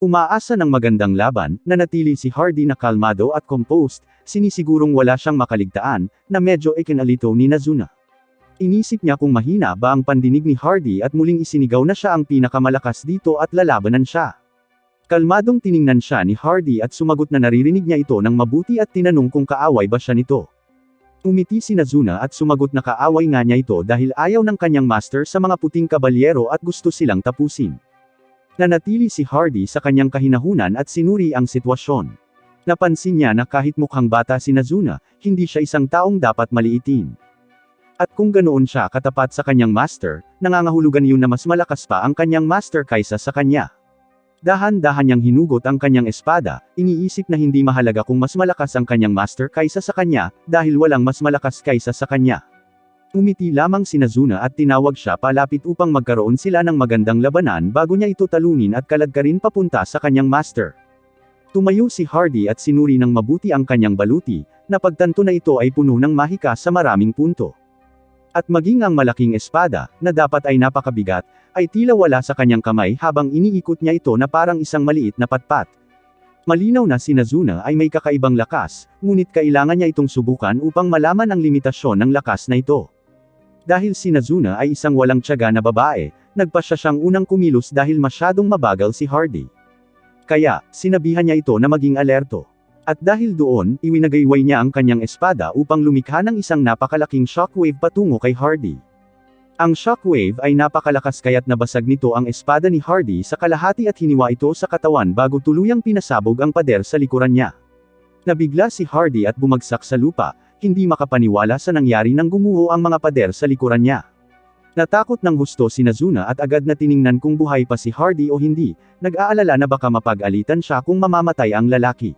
Umaasa ng magandang laban, nanatili si Hardy na kalmado at composed, sinisigurong wala siyang makaligtaan, na medyo ikinalito ni Nazuna. Inisip niya kung mahina ba ang pandinig ni Hardy at muling isinigaw na siya ang pinakamalakas dito at lalabanan siya. Kalmadong tiningnan siya ni Hardy at sumagot na naririnig niya ito ng mabuti at tinanong kung kaaway ba siya nito. Umiti si Nazuna at sumagot na kaaway nga niya ito dahil ayaw ng kanyang master sa mga puting kabalyero at gusto silang tapusin. Nanatili si Hardy sa kanyang kahinahunan at sinuri ang sitwasyon. Napansin niya na kahit mukhang bata si Nazuna, hindi siya isang taong dapat maliitin. At kung ganoon siya katapat sa kanyang master, nangangahulugan yun na mas malakas pa ang kanyang master kaysa sa kanya. Dahan-dahan niyang hinugot ang kanyang espada, iniisip na hindi mahalaga kung mas malakas ang kanyang master kaysa sa kanya, dahil walang mas malakas kaysa sa kanya. Umiti lamang si Nazuna at tinawag siya palapit upang magkaroon sila ng magandang labanan bago niya ito talunin at kaladkarin papunta sa kanyang master. Tumayo si Hardy at sinuri ng mabuti ang kanyang baluti, na pagtanto na ito ay puno ng mahika sa maraming punto. At maging ang malaking espada, na dapat ay napakabigat, ay tila wala sa kanyang kamay habang iniikot niya ito na parang isang maliit na patpat. Malinaw na si Nazuna ay may kakaibang lakas, ngunit kailangan niya itong subukan upang malaman ang limitasyon ng lakas na ito. Dahil si Nazuna ay isang walang tiyaga na babae, nagpasya siyang unang kumilos dahil masyadong mabagal si Hardy. Kaya, sinabihan niya ito na maging alerto. At dahil doon, iwinagayway niya ang kanyang espada upang lumikha ng isang napakalaking shockwave patungo kay Hardy. Ang shockwave ay napakalakas kaya't nabasag nito ang espada ni Hardy sa kalahati at hiniwa ito sa katawan bago tuluyang pinasabog ang pader sa likuran niya. Nabigla si Hardy at bumagsak sa lupa, hindi makapaniwala sa nangyari nang gumuho ang mga pader sa likuran niya. Natakot ng husto si Nazuna at agad na tiningnan kung buhay pa si Hardy o hindi, nag-aalala na baka mapag-alitan siya kung mamamatay ang lalaki.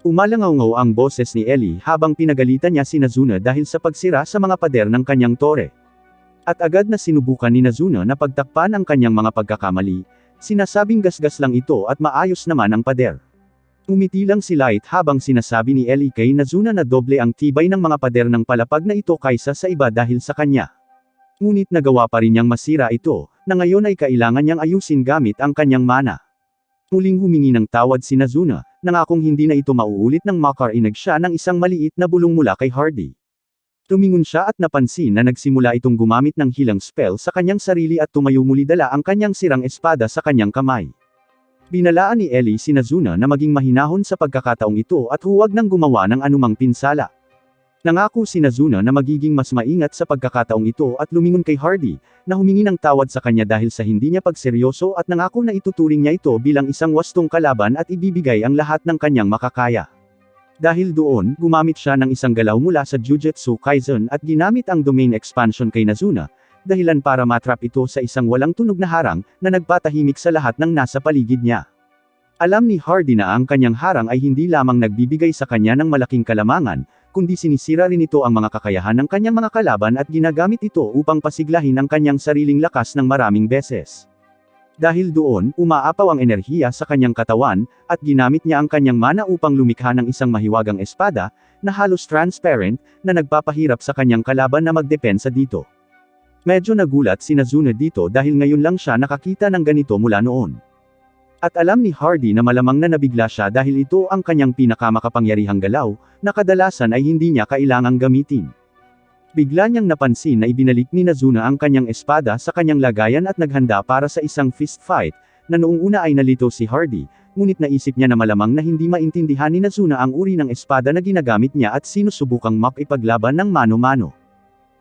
Umalangaw-ngaw ang boses ni Ellie habang pinagalitan niya si Nazuna dahil sa pagsira sa mga pader ng kanyang tore. At agad na sinubukan ni Nazuna na pagtakpan ang kanyang mga pagkakamali, sinasabing gasgas lang ito at maayos naman ang pader. Umiti lang si Light habang sinasabi ni Ellie kay Nazuna na doble ang tibay ng mga pader ng palapag na ito kaysa sa iba dahil sa kanya. Ngunit nagawa pa rin niyang masira ito, na ngayon ay kailangan niyang ayusin gamit ang kanyang mana. Muling humingi ng tawad si Nazuna, nangakong hindi na ito mauulit nang makarinig siya ng isang maliit na bulong mula kay Hardy. Tumingon siya at napansin na nagsimula itong gumamit ng hilang spell sa kanyang sarili at tumayo muli dala ang kanyang sirang espada sa kanyang kamay. Binalaan ni Ellie si Nazuna na maging mahinahon sa pagkakataong ito at huwag nang gumawa ng anumang pinsala. Nangako si Nazuna na magiging mas maingat sa pagkakataong ito at lumingon kay Hardy, na humingi ng tawad sa kanya dahil sa hindi niya pagseryoso at nangako na ituturing niya ito bilang isang wastong kalaban at ibibigay ang lahat ng kanyang makakaya. Dahil doon, gumamit siya ng isang galaw mula sa Jujutsu Kaisen at ginamit ang domain expansion kay Nazuna, dahilan para matrap ito sa isang walang tunog na harang, na nagpatahimik sa lahat ng nasa paligid niya. Alam ni Hardy na ang kanyang harang ay hindi lamang nagbibigay sa kanya ng malaking kalamangan, kundi sinisira rin ito ang mga kakayahan ng kanyang mga kalaban at ginagamit ito upang pasiglahin ang kanyang sariling lakas ng maraming beses. Dahil doon, umaapaw ang enerhiya sa kanyang katawan, at ginamit niya ang kanyang mana upang lumikha ng isang mahiwagang espada, na halos transparent, na nagpapahirap sa kanyang kalaban na magdepensa dito. Medyo nagulat si Nazuna dito dahil ngayon lang siya nakakita ng ganito mula noon. At alam ni Hardy na malamang na nabigla siya dahil ito ang kanyang pinakamakapangyarihang galaw, na kadalasan ay hindi niya kailangang gamitin. Bigla niyang napansin na ibinalik ni Nazuna ang kanyang espada sa kanyang lagayan at naghanda para sa isang fist fight, na noong una ay nalito si Hardy, ngunit naisip niya na malamang na hindi maintindihan ni Nazuna ang uri ng espada na ginagamit niya at sinusubukang makipaglaban ng mano-mano.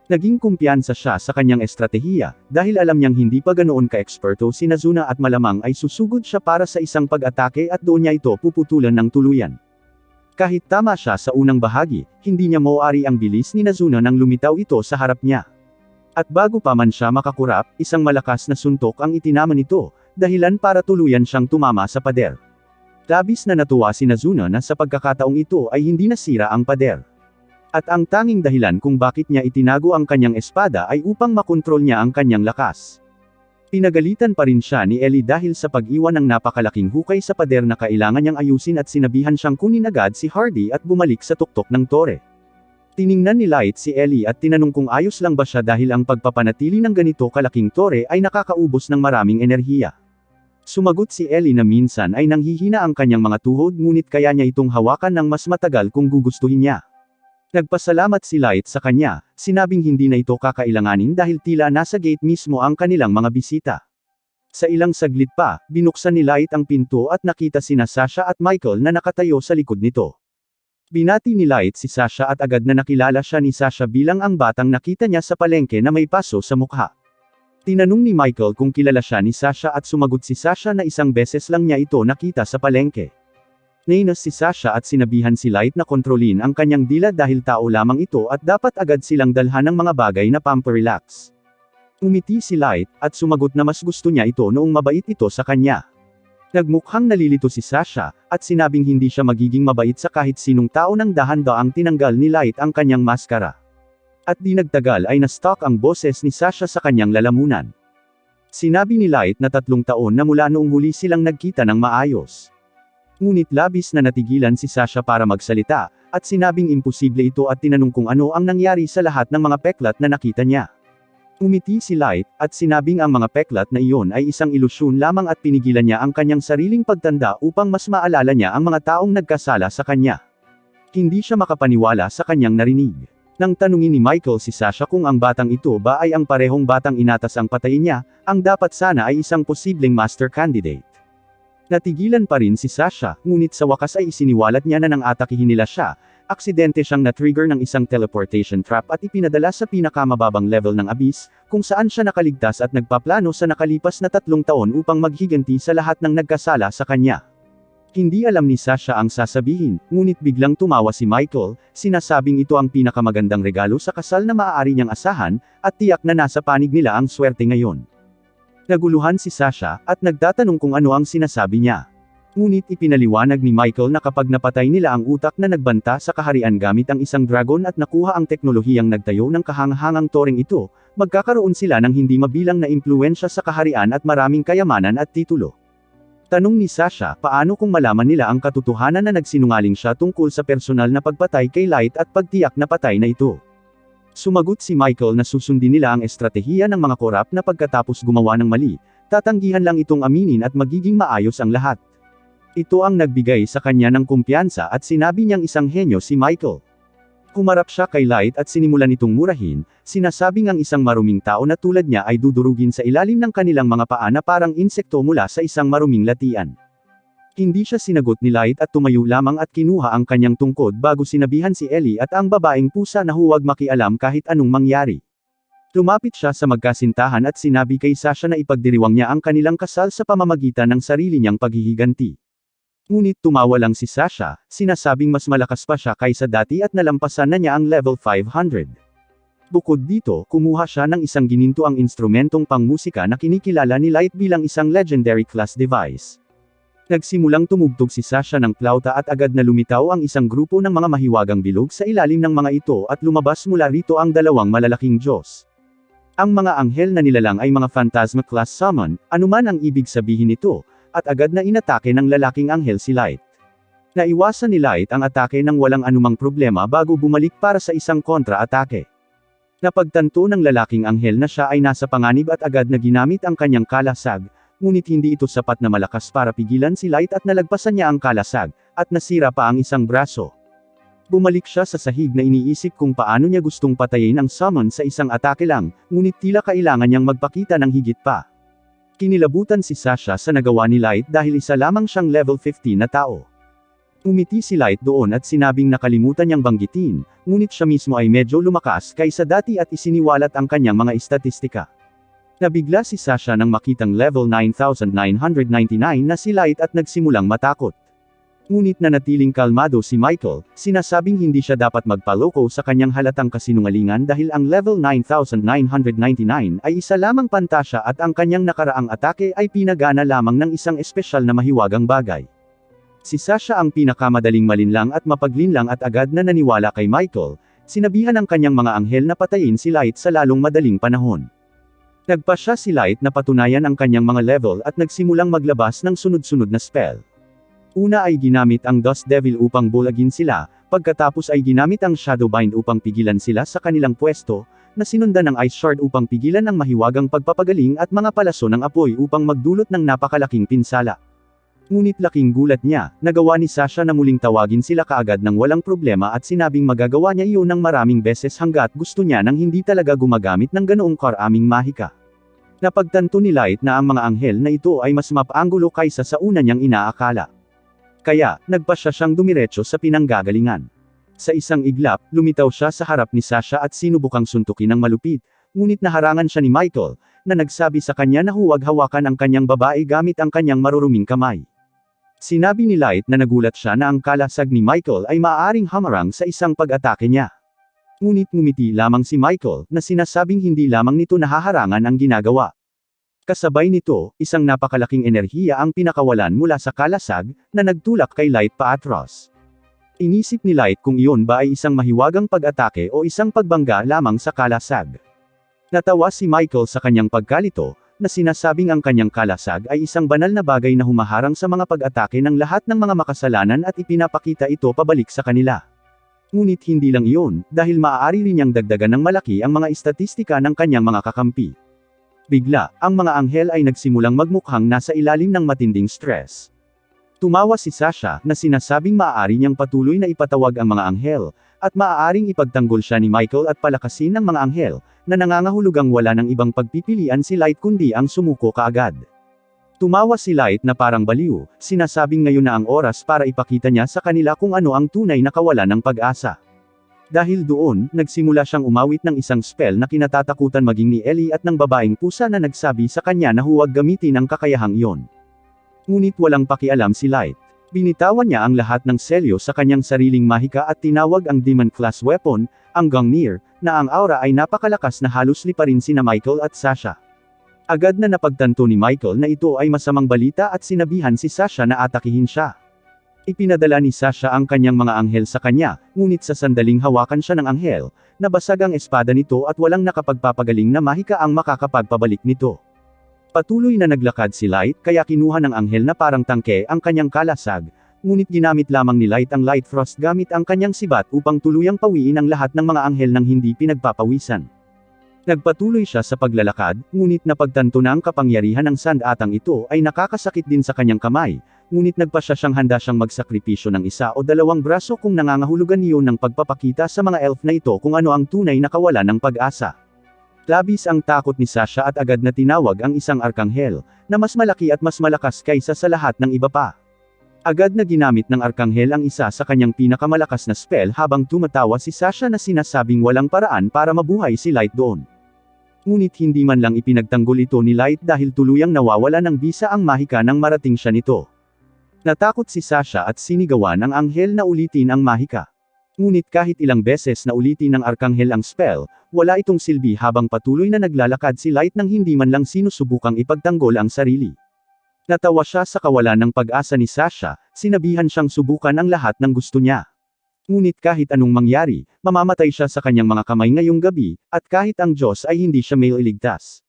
Naging kumpiyansa siya sa kanyang estratehiya, dahil alam niyang hindi pa ganoon ka-eksperto si Nazuna at malamang ay susugod siya para sa isang pag-atake at doon niya ito puputulan ng tuluyan. Kahit tama siya sa unang bahagi, hindi niya mauari ang bilis ni Nazuna nang lumitaw ito sa harap niya. At bago pa man siya makakurap, isang malakas na suntok ang itinama nito, dahilan para tuluyan siyang tumama sa pader. Labis na natuwa si Nazuna na sa pagkakataong ito ay hindi nasira ang pader. At ang tanging dahilan kung bakit niya itinago ang kanyang espada ay upang makontrol niya ang kanyang lakas. Pinagalitan pa rin siya ni Ellie dahil sa pag-iwan ng napakalaking hukay sa pader na kailangan niyang ayusin at sinabihan siyang kunin agad si Hardy at bumalik sa tuktok ng tore. Tiningnan ni Light si Ellie at tinanong kung ayos lang ba siya dahil ang pagpapanatili ng ganito kalaking tore ay nakakaubos ng maraming enerhiya. Sumagot si Ellie na minsan ay nanghihina ang kanyang mga tuhod ngunit kaya niya itong hawakan ng mas matagal kung gugustuhin niya. Nagpasalamat si Light sa kanya, sinabing hindi na ito kakailanganin dahil tila nasa gate mismo ang kanilang mga bisita. Sa ilang saglit pa, binuksan ni Light ang pinto at nakita sina Sasha at Michael na nakatayo sa likod nito. Binati ni Light si Sasha at agad na nakilala siya ni Sasha bilang ang batang nakita niya sa palengke na may paso sa mukha. Tinanong ni Michael kung kilala siya ni Sasha at sumagot si Sasha na isang beses lang niya ito nakita sa palengke. Nainos si Sasha at sinabihan si Light na kontrolin ang kanyang dila dahil tao lamang ito at dapat agad silang dalhan ng mga bagay na pamparelax. Umiti si Light, at sumagot na mas gusto niya ito noong mabait ito sa kanya. Nagmukhang nalilito si Sasha, at sinabing hindi siya magiging mabait sa kahit sinong tao nang dahan-daang tinanggal ni Light ang kanyang maskara. At di nagtagal ay na-stalk ang boses ni Sasha sa kanyang lalamunan. Sinabi ni Light na 3 taon na mula noong huli silang nagkita ng maayos. Ngunit labis na natigilan si Sasha para magsalita, at sinabing imposible ito at tinanong kung ano ang nangyari sa lahat ng mga peklat na nakita niya. Umiti si Light, at sinabing ang mga peklat na iyon ay isang ilusyon lamang at pinigilan niya ang kanyang sariling pagtanda upang mas maalala niya ang mga taong nagkasala sa kanya. Hindi siya makapaniwala sa kanyang narinig. Nang tanungin ni Michael si Sasha kung ang batang ito ba ay ang parehong batang inatas ang patayin niya, ang dapat sana ay isang posibleng master candidate. Natigilan pa rin si Sasha, ngunit sa wakas ay isiniwalat niya na nang atakihin nila siya, aksidente siyang na-trigger ng isang teleportation trap at ipinadala sa pinakamababang level ng abyss, kung saan siya nakaligtas at nagpaplano sa nakalipas na 3 taon upang maghiganti sa lahat ng nagkasala sa kanya. Hindi alam ni Sasha ang sasabihin, ngunit biglang tumawa si Michael, sinasabing ito ang pinakamagandang regalo sa kasal na maaari niyang asahan, at tiyak na nasa panig nila ang swerte ngayon. Naguluhan si Sasha, at nagtatanong kung ano ang sinasabi niya. Ngunit ipinaliwanag ni Michael na kapag napatay nila ang utak na nagbanta sa kaharian gamit ang isang dragon at nakuha ang teknolohiyang nagtayo ng kahanghangang toreng ito, magkakaroon sila ng hindi mabilang na impluwensya sa kaharian at maraming kayamanan at titulo. Tanong ni Sasha, paano kung malaman nila ang katotohanan na nagsinungaling siya tungkol sa personal na pagpatay kay Light at pagtiyak na patay na ito? Sumagot si Michael na susundin nila ang estratehiya ng mga korap na pagkatapos gumawa ng mali, tatanggihan lang itong aminin at magiging maayos ang lahat. Ito ang nagbigay sa kanya ng kumpiyansa at sinabi niyang isang henyo si Michael. Kumarap siya kay Light at sinimulan itong murahin, sinasabing ang isang maruming tao na tulad niya ay dudurugin sa ilalim ng kanilang mga paa na parang insekto mula sa isang maruming latian. Hindi siya sinagot ni Light at tumayo lamang at kinuha ang kanyang tungkod bago sinabihan si Ellie at ang babaeng pusa na huwag makialam kahit anong mangyari. Lumapit siya sa magkasintahan at sinabi kay Sasha na ipagdiriwang niya ang kanilang kasal sa pamamagitan ng sarili niyang paghihiganti. Ngunit tumawa lang si Sasha, sinasabing mas malakas pa siya kaysa dati at nalampasan na niya ang level 500. Bukod dito, kumuha siya ng isang gininto ang instrumentong pangmusika na kinikilala ni Light bilang isang legendary class device. Nagsimulang tumugtog si Sasha ng plauta at agad na lumitaw ang isang grupo ng mga mahiwagang bilog sa ilalim ng mga ito at lumabas mula rito ang 2 malalaking Diyos. Ang mga anghel na nilalang ay mga phantasma class summon, anuman ang ibig sabihin nito, at agad na inatake ng lalaking anghel si Light. Naiwasan ni Light ang atake ng walang anumang problema bago bumalik para sa isang kontra-atake. Napagtanto ng lalaking anghel na siya ay nasa panganib at agad na ginamit ang kanyang kalasag, ngunit hindi ito sapat na malakas para pigilan si Light at nalagpasan niya ang kalasag, at nasira pa ang isang braso. Bumalik siya sa sahig na iniisip kung paano niya gustong patayin ang summon sa isang atake lang, ngunit tila kailangan niyang magpakita ng higit pa. Kinilabutan si Sasha sa nagawa ni Light dahil isa lamang siyang level 50 na tao. Umiti si Light doon at sinabing nakalimutan niyang banggitin, ngunit siya mismo ay medyo lumakas kaysa dati at isiniwalat ang kanyang mga istatistika. Nabigla si Sasha nang makitang level 9,999 na si Light at nagsimulang matakot. Ngunit nanatiling kalmado si Michael, sinasabing hindi siya dapat magpaloko sa kanyang halatang kasinungalingan dahil ang level 9,999 ay isa lamang pantasya at ang kanyang nakaraang atake ay pinagana lamang ng isang espesyal na mahiwagang bagay. Si Sasha ang pinakamadaling malinlang at mapaglinlang at agad na naniwala kay Michael, sinabihan ng kanyang mga anghel na patayin si Light sa lalong madaling panahon. Nagpasya si Light na patunayan ang kanyang mga level at nagsimulang maglabas ng sunod-sunod na spell. Una ay ginamit ang Dust Devil upang bulagin sila, pagkatapos ay ginamit ang Shadowbind upang pigilan sila sa kanilang pwesto, na sinundan ng Ice Shard upang pigilan ang mahiwagang pagpapagaling at mga palaso ng apoy upang magdulot ng napakalaking pinsala. Ngunit laking gulat niya, nagawa ni Sasha na muling tawagin sila kaagad ng walang problema at sinabing magagawa niya iyon ng maraming beses hanggat gusto niya nang hindi talaga gumagamit ng ganoong karaming mahika. Napagtanto ni Light na ang mga anghel na ito ay mas mapanggulo kaysa sa una niyang inaakala. Kaya, nagpasya siyang dumiretso sa pinanggagalingan. Sa isang iglap, lumitaw siya sa harap ni Sasha at sinubukang suntukin ng malupit, ngunit naharangan siya ni Michael, na nagsabi sa kanya na huwag hawakan ang kanyang babae gamit ang kanyang maruruming kamay. Sinabi ni Light na nagulat siya na ang kalasag ni Michael ay maaaring hamarang sa isang pag-atake niya. Ngunit ngumiti lamang si Michael, na sinasabing hindi lamang nito nahaharangan ang ginagawa. Kasabay nito, isang napakalaking enerhiya ang pinakawalan mula sa kalasag, na nagtulak kay Light paatros. Inisip ni Light kung iyon ba ay isang mahiwagang pag-atake o isang pagbangga lamang sa kalasag. Natawa si Michael sa kanyang pagkalito, na sinasabing ang kanyang kalasag ay isang banal na bagay na humaharang sa mga pag-atake ng lahat ng mga makasalanan at ipinapakita ito pabalik sa kanila. Ngunit hindi lang iyon, dahil maaari rin niyang dagdagan ng malaki ang mga istatistika ng kanyang mga kakampi. Bigla, ang mga anghel ay nagsimulang magmukhang nasa ilalim ng matinding stress. Tumawa si Sasha, na sinasabing maaari niyang patuloy na ipatawag ang mga anghel, at maaaring ipagtanggol siya ni Michael at palakasin ng mga anghel, na nangangahulugang wala ng ibang pagpipilian si Light kundi ang sumuko kaagad. Tumawa si Light na parang baliw, sinasabing ngayon na ang oras para ipakita niya sa kanila kung ano ang tunay na kawalan ng pag-asa. Dahil doon, nagsimula siyang umawit ng isang spell na kinatatakutan maging ni Ellie at ng babaeng pusa na nagsabi sa kanya na huwag gamitin ang kakayahang iyon. Ngunit walang pakialam si Light. Binitawan niya ang lahat ng selyo sa kanyang sariling mahika at tinawag ang demon-class weapon, ang Gungnir, na ang aura ay napakalakas na halos liparin sina Michael at Sasha. Agad na napagtanto ni Michael na ito ay masamang balita at sinabihan si Sasha na atakihin siya. Ipinadala ni Sasha ang kanyang mga anghel sa kanya, ngunit sa sandaling hawakan siya ng anghel, nabasag ang espada nito at walang nakapagpapagaling na mahika ang makakapagpabalik nito. Patuloy na naglakad si Light kaya kinuha ng anghel na parang tangke ang kanyang kalasag, ngunit ginamit lamang ni Light ang Light Thrust gamit ang kanyang sibat upang tuluyang pawiin ang lahat ng mga anghel nang hindi pinagpapawisan. Nagpatuloy siya sa paglalakad, ngunit napagtanto na ang kapangyarihan ng sandatang ito ay nakakasakit din sa kanyang kamay, ngunit nagpasya siyang handa siyang magsakripisyo ng isa o dalawang braso kung nangangahulugan iyon ng pagpapakita sa mga elf na ito kung ano ang tunay na kawalan ng pag-asa. Labis ang takot ni Sasha at agad na tinawag ang isang arkanghel, na mas malaki at mas malakas kaysa sa lahat ng iba pa. Agad na ginamit ng arkanghel ang isa sa kanyang pinakamalakas na spell habang tumatawa si Sasha na sinasabing walang paraan para mabuhay si Light doon. Ngunit hindi man lang ipinagtanggol ito ni Light dahil tuluyang nawawala ng bisa ang mahika nang marating siya nito. Natakot si Sasha at sinigawan ang anghel na ulitin ang mahika. Ngunit kahit ilang beses na ulitin ng arkanghel ang spell, wala itong silbi habang patuloy na naglalakad si Light nang hindi man lang sinusubukang ipagtanggol ang sarili. Natawa siya sa kawalan ng pag-asa ni Sasha, sinabihan siyang subukan ang lahat ng gusto niya. Ngunit kahit anong mangyari, mamamatay siya sa kanyang mga kamay ngayong gabi, at kahit ang Diyos ay hindi siya mailigtas.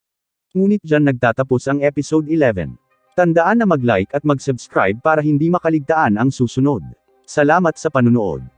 Ngunit dyan nagtatapos ang episode 11. Tandaan na mag-like at mag-subscribe para hindi makaligtaan ang susunod. Salamat sa panunood.